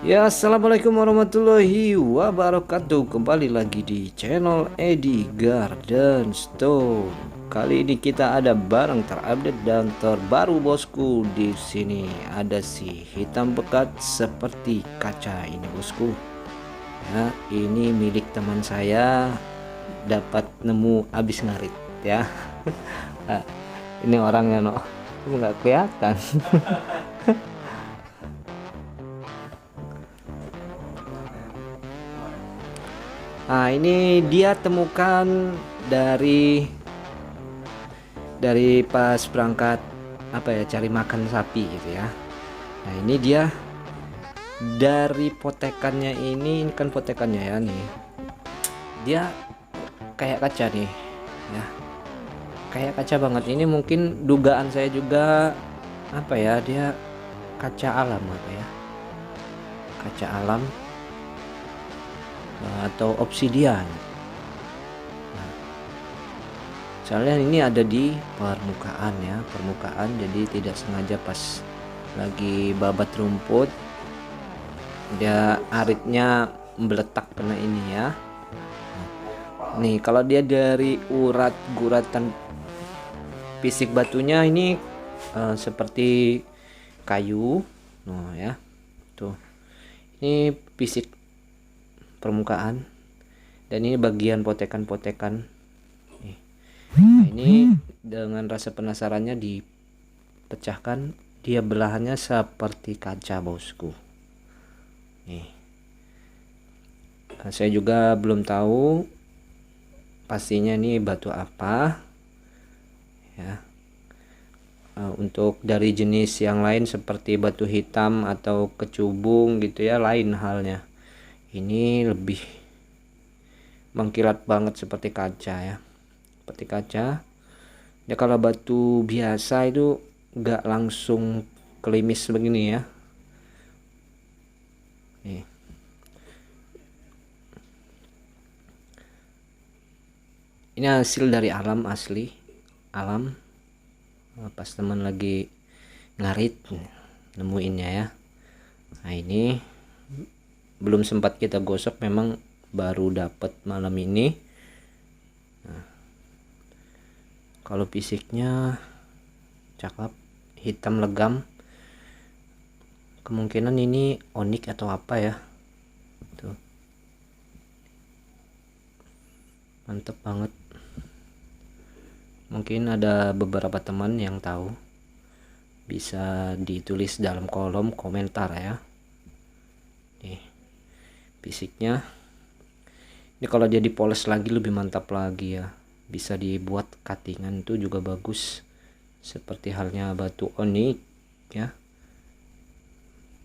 Ya, assalamualaikum warahmatullahi wabarakatuh. Kembali lagi di channel Edi Garden Stone. Kali ini kita ada barang terupdate dan terbaru bosku. Di sini ada si hitam pekat seperti kaca ini bosku. Ya, ini milik teman saya, dapat nemu abis ngarit ya. Nah, ini orangnya nggak kelihatan. Nah, ini dia temukan dari pas berangkat cari makan sapi gitu ya. Nah, ini dia dari potekannya, ini kan potekannya ya nih. Dia kayak kaca nih ya. Kayak kaca banget. Ini mungkin dugaan saya juga dia kaca alam Kaca alam atau obsidian. Nah, soalnya ini ada di permukaan ya, jadi tidak sengaja pas lagi babat rumput dia aritnya meletak kena ini ya. Nih, kalau dia dari guratan fisik batunya ini seperti kayu, ya tuh, ini fisik permukaan, dan ini bagian potekan-potekan. Nah, ini dengan rasa penasarannya dipecahkan, dia belahannya seperti kaca bosku. Nih, nah, saya juga belum tahu pastinya ini batu apa ya. Untuk dari jenis yang lain seperti batu hitam atau kecubung gitu ya, lain halnya. Ini lebih mengkilat banget seperti kaca ya, seperti kaca ya. Kalau batu biasa itu nggak langsung kelimis begini ya. Nih, ini hasil dari alam, asli alam, pas teman lagi ngarit nemuinnya ya. Nah, ini belum sempat kita gosok, memang baru dapat malam ini. Nah, kalau fisiknya cakep, hitam legam, kemungkinan ini onik atau apa ya. Tuh, mantep banget. Mungkin ada beberapa teman yang tahu, bisa ditulis dalam kolom komentar ya. Nih, fisiknya ini kalau dia dipoles lagi lebih mantap lagi ya, bisa dibuat cuttingan itu juga bagus, seperti halnya batu onik ya.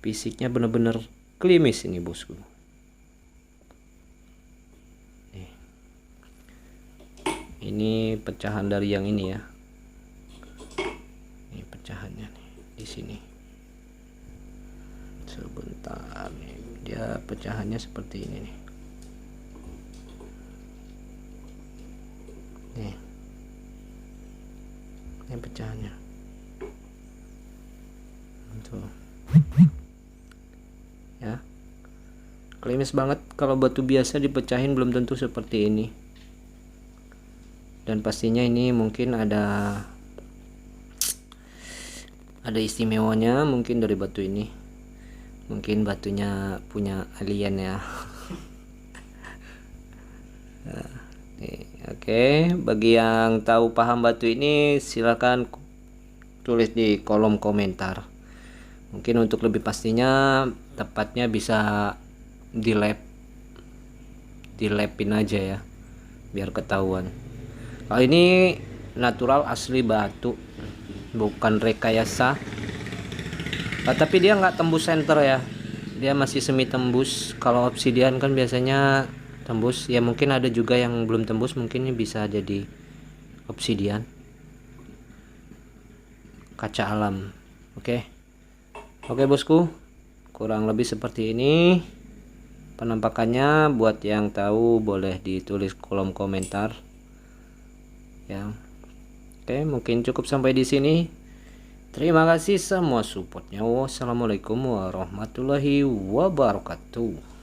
Fisiknya bener-bener klimis ini bosku. Nih, ini pecahan dari yang ini ya. Ini pecahannya nih di sini. Sebentar nih, dia pecahannya seperti ini nih. Ini pecahannya tuh ya, klimis banget. Kalau batu biasa dipecahin belum tentu seperti ini, dan pastinya ini mungkin ada istimewanya mungkin dari batu ini. Mungkin batunya punya alien ya. Nah, oke, bagi yang tahu paham batu ini silahkan tulis di kolom komentar. Mungkin untuk lebih pastinya, tepatnya bisa dilapin aja ya, biar ketahuan. Kalau ini natural asli batu, bukan rekayasa. Tapi dia nggak tembus center ya, dia masih semi tembus. Kalau obsidian kan biasanya tembus ya, mungkin ada juga yang belum tembus, mungkin ini bisa jadi obsidian kaca alam. Oke bosku, kurang lebih seperti ini penampakannya. Buat yang tahu boleh ditulis kolom komentar ya. Oke, mungkin cukup sampai di sini. Terima kasih semua supportnya. Wassalamualaikum warahmatullahi wabarakatuh.